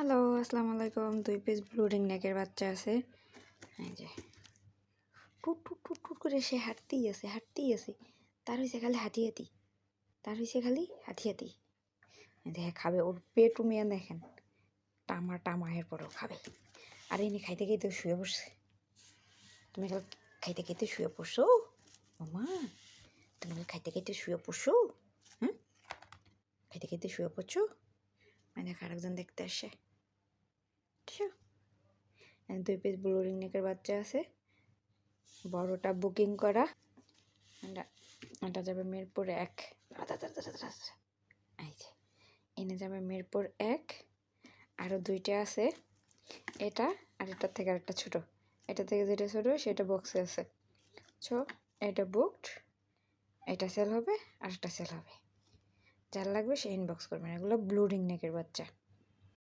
Hello, আসসালামু আলাইকুম। ২ piece blue ring নেকের বাচ্চা আছে। এই যে টুট টুট টুট টুট করে সে হাঁটতেই আছে। তার হইছে খালি হাঁটি। দেখে খাবে, ওর পেট উমিয়া দেখেন টামা এরপরেও খাবে। আর এনে খাইতে খাইতে শুয়ে পড়ছে। তুমি কাল খাইতে খাইতে শুয়ে পড়ছো মামা? তুমি কাল খাইতে খাইতে শুয়ে পড়ছো? হুম, খাইতে খাইতে শুয়ে পড়ছো? দেখ আরেকজন দেখতে আসে। 2 পিস ব্লু রিং নেকের বাচ্চা আছে। বড়টা বুকিং করা, এটা যাবে মিরপুর 1। এই যে এনে যাবে মিরপুর 1। আরও 2টা আছে, এটা আর এটার থেকে আরেকটা ছোট। এটা থেকে যেটা ছোট সেটা বক্সে আছে। সো এটা বুকড, এটা সেল হবে আর এটা সেল হবে। যার লাগবে সে ইনবক্স করবেন। এগুলো ব্লু রিং নেকের বাচ্চা।